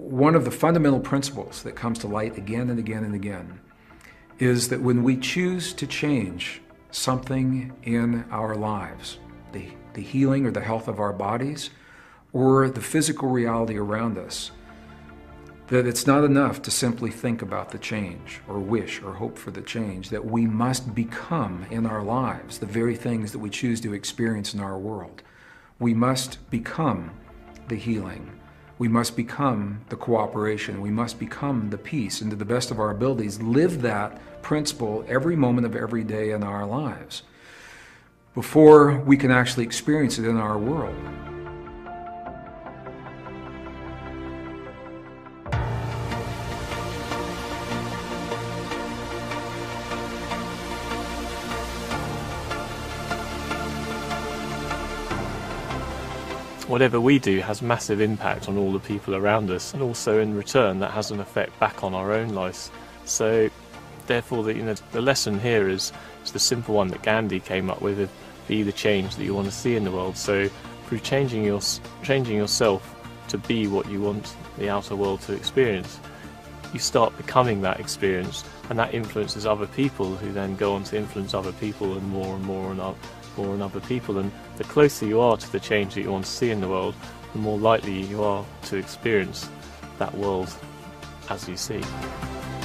one of the fundamental principles that comes to light again and again and again is that when we choose to change something in our lives, the healing or the health of our bodies, or the physical reality around us, that it's not enough to simply think about the change or wish or hope for the change, that we must become in our lives the very things that we choose to experience in our world. We must become the healing. We must become the cooperation. We must become the peace, and to the best of our abilities, live that principle every moment of every day in our lives before we can actually experience it in our world. Whatever we do has massive impact on all the people around us, and also in return that has an effect back on our own lives. So therefore the lesson here is the simple one that Gandhi came up with: be the change that you want to see in the world. So through changing yourself to be what you want the outer world to experience, you start becoming that experience, and that influences other people, who then go on to influence other people and more and other people. And the closer you are to the change that you want to see in the world, the more likely you are to experience that world as you see.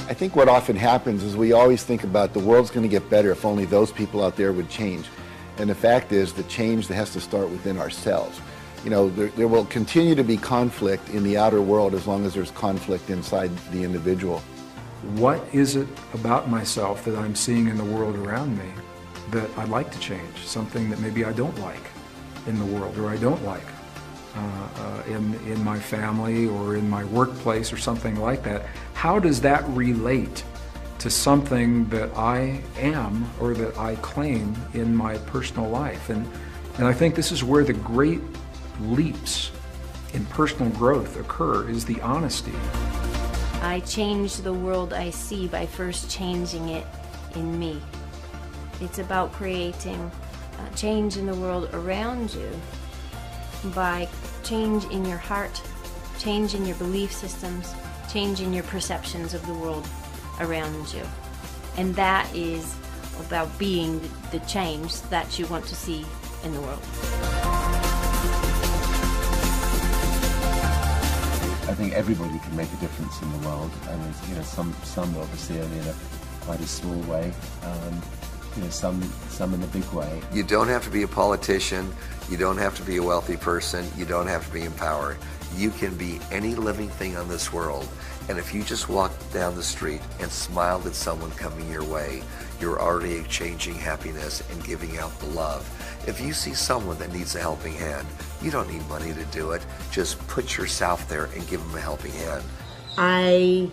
I think what often happens is we always think about the world's going to get better if only those people out there would change. And the fact is, the change that has to start within ourselves. You know, there will continue to be conflict in the outer world as long as there's conflict inside the individual. What is it about myself that I'm seeing in the world around me that I'd like to change? Something that maybe I don't like in the world, or I don't like in my family or in my workplace or something like that. How does that relate to something that I am or that I claim in my personal life? And I think this is where the great leaps in personal growth occur, is the honesty. I change the world I see by first changing it in me. It's about creating change in the world around you by change in your heart, change in your belief systems, change in your perceptions of the world around you. And that is about being the change that you want to see in the world. I think everybody can make a difference in the world, and you know, some obviously only in quite a small way. You know, some in a big way. You don't have to be a politician. You don't have to be a wealthy person. You don't have to be empowered. You can be any living thing on this world. And if you just walk down the street and smiled at someone coming your way, you're already exchanging happiness and giving out the love. If you see someone that needs a helping hand, you don't need money to do it. Just put yourself there and give them a helping hand. I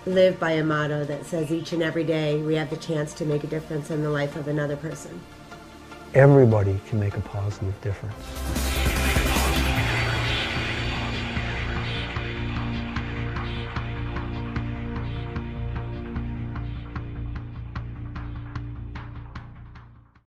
live by a motto that says each and every day we have the chance to make a difference in the life of another person. Everybody can make a positive difference.